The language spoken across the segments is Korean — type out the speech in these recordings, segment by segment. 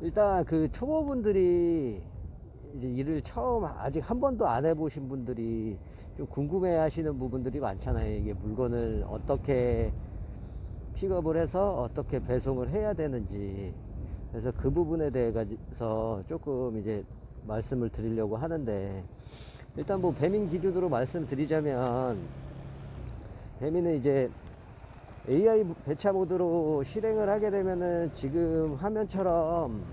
일단 그 초보분들이 이제 일을 처음 아직 한 번도 안 해보신 분들이 좀 궁금해 하시는 부분들이 많잖아요. 이게 물건을 어떻게 픽업을 해서 어떻게 배송을 해야 되는지. 그래서 그 부분에 대해서 조금 이제 말씀을 드리려고 하는데, 일단 뭐 배민 기준으로 말씀드리자면, 배민은 이제 AI 배차 모드로 실행을 하게 되면은 지금 화면처럼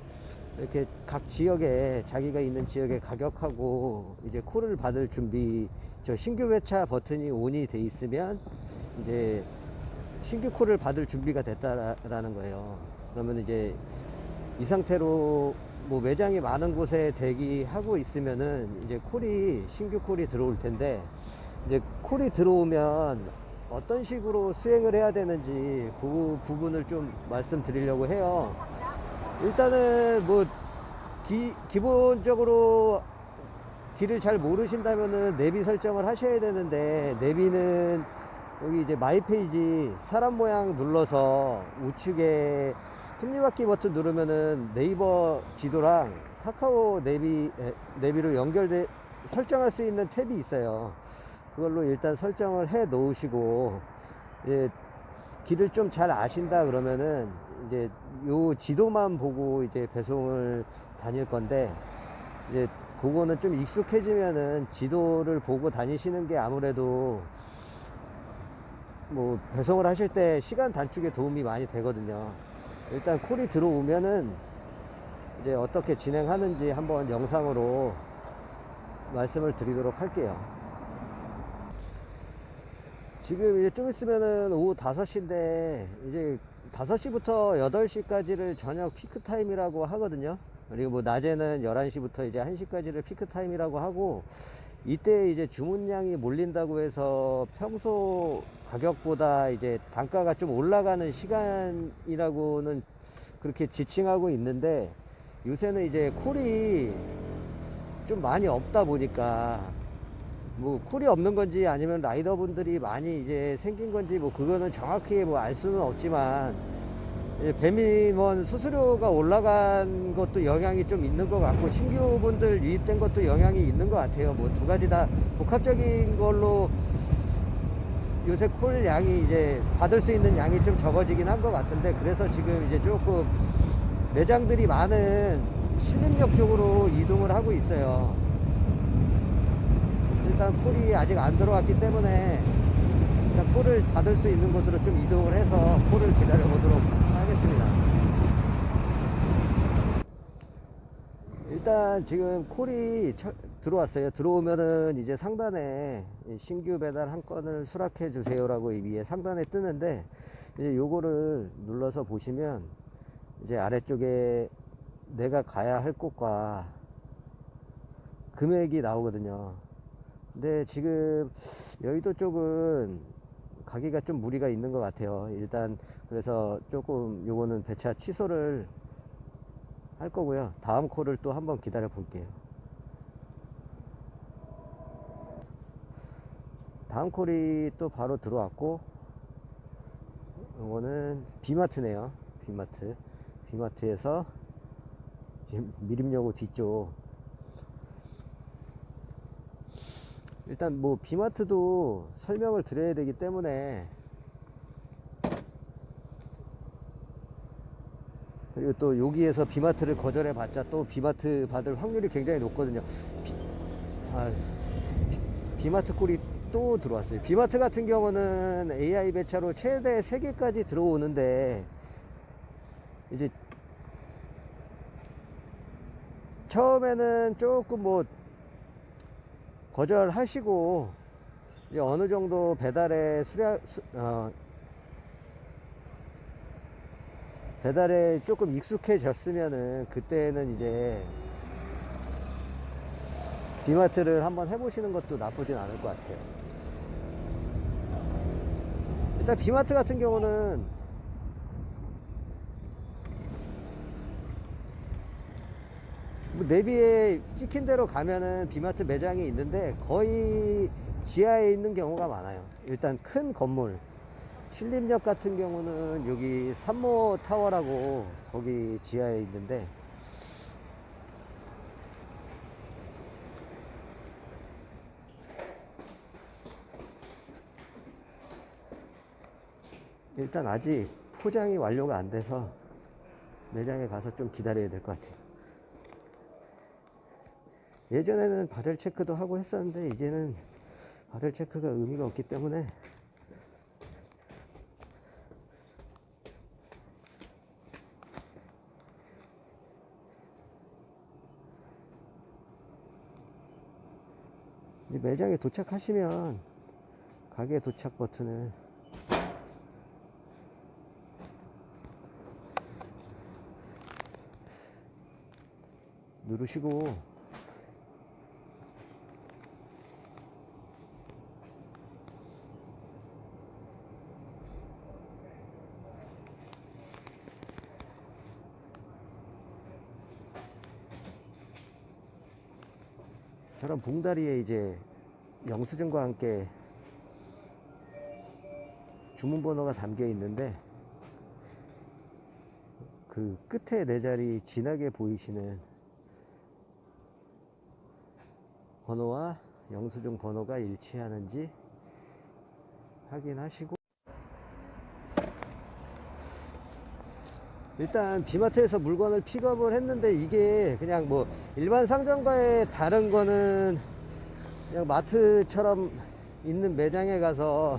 이렇게 각 지역에, 자기가 있는 지역의 가격하고 이제 콜을 받을 준비, 저 신규 배차 버튼이 ON이 돼 있으면 이제 신규 콜을 받을 준비가 됐다라는 거예요. 그러면 이제 이 상태로 뭐 매장이 많은 곳에 대기하고 있으면은 이제 신규 콜이 들어올 텐데, 이제 콜이 들어오면 어떤 식으로 수행을 해야 되는지 그 부분을 좀 말씀드리려고 해요. 일단은 뭐 기본적으로 길을 잘 모르신다면은 내비 설정을 하셔야 되는데, 내비는 여기 이제 마이 페이지 사람 모양 눌러서 우측에 톱니바퀴 버튼 누르면은 네이버 지도랑 카카오 내비로 설정할 수 있는 탭이 있어요. 그걸로 일단 설정을 해 놓으시고, 예, 길을 좀 잘 아신다 그러면은 이제 요 지도만 보고 이제 배송을 다닐 건데, 이제 그거는 좀 익숙해지면은 지도를 보고 다니시는 게 아무래도 뭐 배송을 하실 때 시간 단축에 도움이 많이 되거든요. 일단 콜이 들어오면은 이제 어떻게 진행하는지 한번 영상으로 말씀을 드리도록 할게요. 지금 이제 좀 있으면은 오후 5시인데, 이제 5시부터 8시까지를 저녁 피크타임이라고 하거든요. 그리고 뭐 낮에는 11시부터 이제 1시까지를 피크타임이라고 하고, 이때 이제 주문량이 몰린다고 해서 평소 가격보다 이제 단가가 좀 올라가는 시간이라고는 그렇게 지칭하고 있는데, 요새는 이제 콜이 좀 많이 없다 보니까, 뭐 콜이 없는 건지 아니면 라이더분들이 많이 이제 생긴 건지 뭐 그거는 정확히 뭐 알 수는 없지만, 배민원 수수료가 올라간 것도 영향이 좀 있는 것 같고, 신규분들 유입된 것도 영향이 있는 것 같아요. 뭐 두 가지 다 복합적인 걸로 요새 콜 양이 이제 받을 수 있는 양이 좀 적어지긴 한 것 같은데, 그래서 지금 이제 조금 매장들이 많은 신림역 쪽으로 이동을 하고 있어요. 일단 콜이 아직 안 들어왔기 때문에 일단 콜을 받을 수 있는 곳으로 좀 이동을 해서 콜을 기다려 보도록 하겠습니다. 일단 지금 콜이 들어왔어요. 들어오면은 이제 상단에 신규 배달 한 건을 수락해 주세요라고 위에 상단에 뜨는데, 이제 요거를 눌러서 보시면 이제 아래쪽에 내가 가야 할 곳과 금액이 나오거든요. 근데 지금 여의도 쪽은 가기가 좀 무리가 있는 것 같아요. 일단 그래서 조금 요거는 배차 취소를 할 거고요. 다음 콜을 또 한번 기다려 볼게요. 다음 콜이 또 바로 들어왔고, 이거는 비마트네요. 비마트에서 지금 미림여고 뒤쪽. 일단 뭐 비마트도 설명을 드려야 되기 때문에, 그리고 또 여기에서 비마트를 거절해 봤자 또 비마트 받을 확률이 굉장히 높거든요. 아, 비마트 콜이 또 들어왔어요. 비마트 같은 경우는 AI 배차로 최대 3개까지 들어오는데, 이제 처음에는 조금 뭐 거절하시고 이제 어느 정도 배달에 조금 익숙해졌으면은 그때는 이제 비마트를 한번 해보시는 것도 나쁘진 않을 것 같아요. 일단 비마트 같은 경우는 뭐 내비에 찍힌 대로 가면은 비마트 매장이 있는데 거의 지하에 있는 경우가 많아요. 일단 큰 건물, 신림역 같은 경우는 여기 삼모 타워라고 거기 지하에 있는데, 일단 아직 포장이 완료가 안 돼서 매장에 가서 좀 기다려야 될 것 같아요. 예전에는 발열 체크도 하고 했었는데 이제는 발열 체크가 의미가 없기 때문에 이제 매장에 도착하시면 가게 도착 버튼을 누르시고 저런 봉다리에 이제 영수증과 함께 주문번호가 담겨 있는데 그 끝에 네 자리 진하게 보이시는 번호와 영수증 번호가 일치하는지 확인하시고, 일단 비마트에서 물건을 픽업을 했는데 이게 그냥 뭐 일반 상점과의 다른 거는 그냥 마트처럼 있는 매장에 가서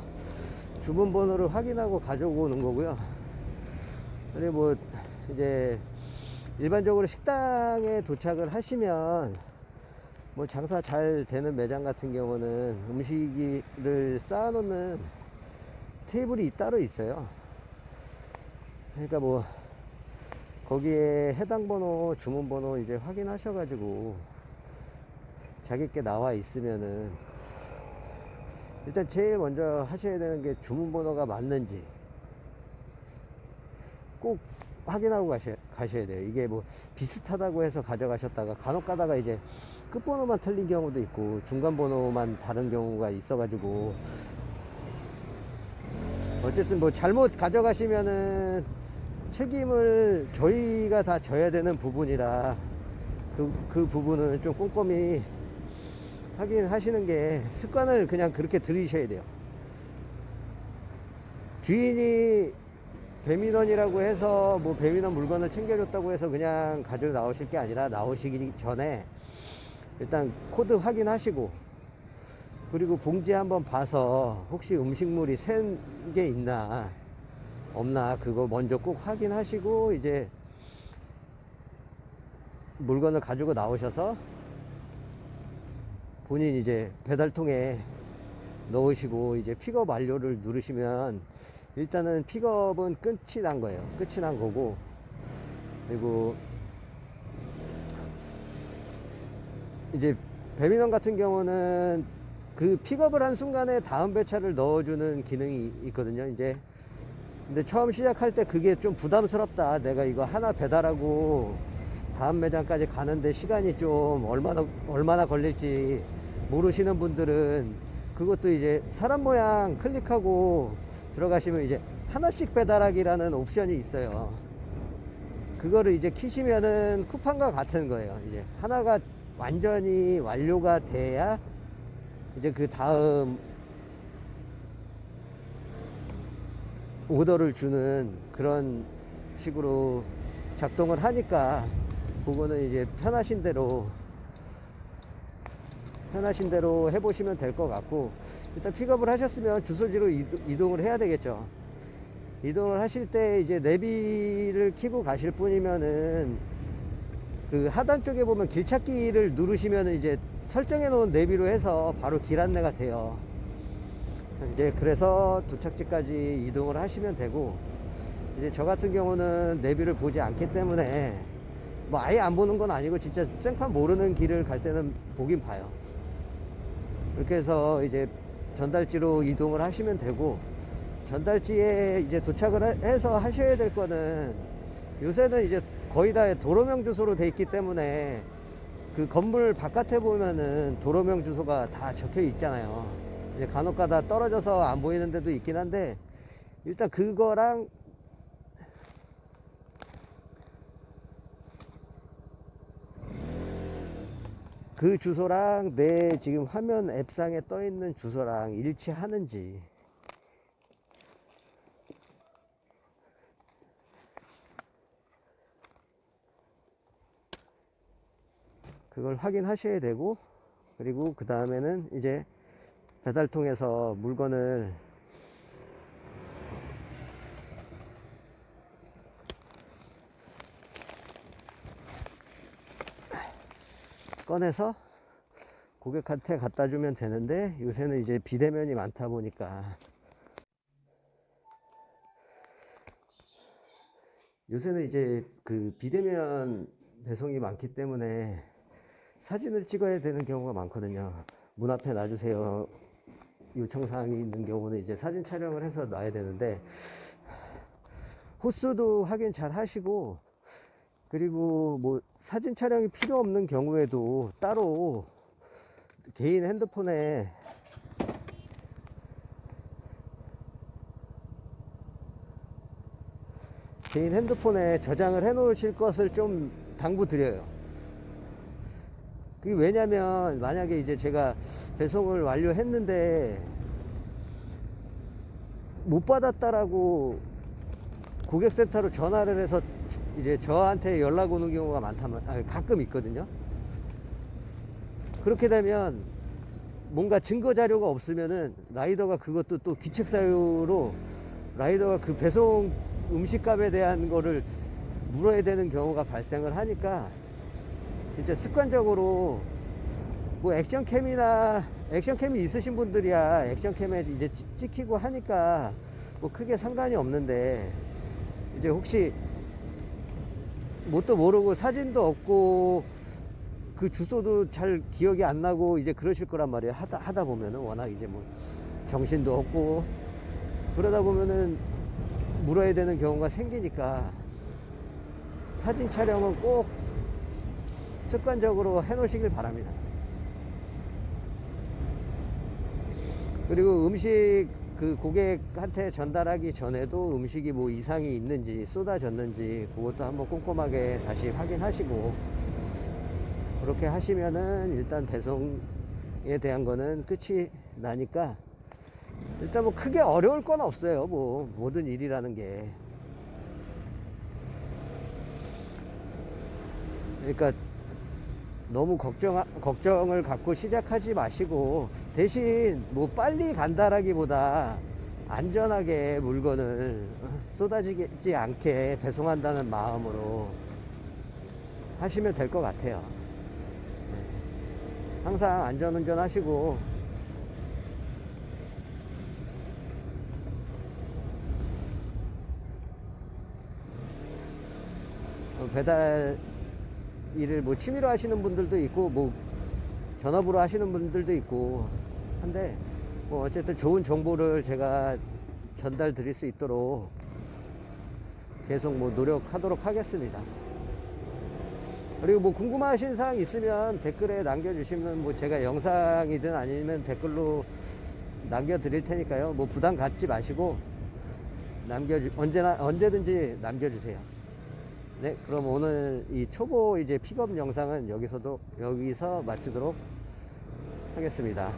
주문번호를 확인하고 가져오는 거고요. 그리고 뭐 이제 일반적으로 식당에 도착을 하시면 뭐 장사 잘 되는 매장 같은 경우는 음식을 쌓아놓는 테이블이 따로 있어요. 그러니까 뭐 거기에 해당 번호, 주문 번호 이제 확인하셔가지고 자기께 나와 있으면은 일단 제일 먼저 하셔야 되는 게 주문 번호가 맞는지 꼭 확인하고 가셔야 돼요. 이게 뭐 비슷하다고 해서 가져가셨다가 간혹 가다가 이제 끝번호만 틀린 경우도 있고 중간 번호만 다른 경우가 있어가지고 어쨌든 뭐 잘못 가져가시면은 책임을 저희가 다 져야 되는 부분이라 그 부분은 좀 꼼꼼히 확인하시는 게 습관을 그냥 그렇게 들이셔야 돼요. 주인이 배민원이라고 해서 뭐 배민원 물건을 챙겨줬다고 해서 그냥 가지고 나오실 게 아니라 나오시기 전에 일단 코드 확인하시고 그리고 봉지 한번 봐서 혹시 음식물이 센 게 있나 없나 그거 먼저 꼭 확인하시고 이제 물건을 가지고 나오셔서 본인 이제 배달통에 넣으시고 이제 픽업 완료를 누르시면 일단은 픽업은 끝이 난 거예요. 끝이 난 거고, 그리고 이제 배민원 같은 경우는 그 픽업을 한 순간에 다음 배차를 넣어주는 기능이 있거든요. 이제 근데 처음 시작할 때 그게 좀 부담스럽다, 내가 이거 하나 배달하고 다음 매장까지 가는데 시간이 좀 얼마나 걸릴지 모르시는 분들은 그것도 이제 사람 모양 클릭하고 들어가시면 이제 하나씩 배달하기라는 옵션이 있어요. 그거를 이제 키시면은 쿠팡과 같은 거예요. 이제 하나가 완전히 완료가 돼야 이제 그 다음 오더를 주는 그런 식으로 작동을 하니까 그거는 이제 편하신 대로 해보시면 될 것 같고, 일단 픽업을 하셨으면 주소지로 이동을 해야 되겠죠. 이동을 하실 때 이제 내비를 켜고 가실 분이면은 그 하단 쪽에 보면 길 찾기를 누르시면 이제 설정해 놓은 내비로 해서 바로 길 안내가 돼요. 이제 그래서 도착지까지 이동을 하시면 되고, 이제 저 같은 경우는 내비를 보지 않기 때문에 뭐 아예 안 보는 건 아니고 진짜 생판 모르는 길을 갈 때는 보긴 봐요. 이렇게 해서 이제 전달지로 이동을 하시면 되고, 전달지에 이제 도착을 해서 하셔야 될 거는 요새는 이제 거의 다 도로명 주소로 돼 있기 때문에 그 건물 바깥에 보면은 도로명 주소가 다 적혀 있잖아요. 이제 간혹 가다 떨어져서 안 보이는 데도 있긴 한데, 일단 그거랑 그 주소랑 내 지금 화면 앱상에 떠 있는 주소랑 일치하는지 그걸 확인하셔야 되고, 그리고 그 다음에는 이제 배달통에서 물건을 꺼내서 고객한테 갖다 주면 되는데, 요새는 이제 비대면이 많다 보니까, 요새는 이제 그 비대면 배송이 많기 때문에 사진을 찍어야 되는 경우가 많거든요. 문 앞에 놔주세요 요청사항이 있는 경우는 이제 사진 촬영을 해서 놔야 되는데, 호수도 확인 잘 하시고, 그리고 뭐 사진 촬영이 필요 없는 경우에도 따로 개인 핸드폰에 저장을 해 놓으실 것을 좀 당부드려요. 그게 왜냐면 만약에 이제 제가 배송을 완료했는데 못 받았다라고 고객센터로 전화를 해서 이제 저한테 연락 오는 경우가 가끔 있거든요. 그렇게 되면 뭔가 증거 자료가 없으면은 라이더가 그것도 또 기책사유로 라이더가 그 배송 음식값에 대한 거를 물어야 되는 경우가 발생을 하니까, 이제 습관적으로 뭐 액션캠이 있으신 분들이야 액션캠에 이제 찍히고 하니까 뭐 크게 상관이 없는데, 이제 혹시 뭣도 모르고 사진도 없고 그 주소도 잘 기억이 안 나고 이제 그러실 거란 말이에요. 하다 보면은 워낙 이제 뭐 정신도 없고 그러다 보면은 물어야 되는 경우가 생기니까, 사진 촬영은 꼭 습관적으로 해 놓으시길 바랍니다. 그리고 음식 그 고객한테 전달하기 전에도 음식이 뭐 이상이 있는지 쏟아졌는지 그것도 한번 꼼꼼하게 다시 확인하시고, 그렇게 하시면은 일단 배송에 대한 거는 끝이 나니까, 일단 뭐 크게 어려울 건 없어요. 뭐 모든 일이라는 게. 그러니까 너무 걱정을 갖고 시작하지 마시고, 대신 뭐 빨리 간다라기보다 안전하게 물건을 쏟아지지 않게 배송한다는 마음으로 하시면 될 것 같아요. 항상 안전운전 하시고, 배달 일을 뭐 취미로 하시는 분들도 있고 뭐 전업으로 하시는 분들도 있고 한데, 뭐 어쨌든 좋은 정보를 제가 전달 드릴 수 있도록 계속 뭐 노력하도록 하겠습니다. 그리고 뭐 궁금하신 사항 있으면 댓글에 남겨주시면 뭐 제가 영상이든 아니면 댓글로 남겨드릴 테니까요. 뭐 부담 갖지 마시고 언제든지 남겨주세요. 네, 그럼 오늘 이 초보 이제 픽업 영상은 여기서 마치도록 하겠습니다.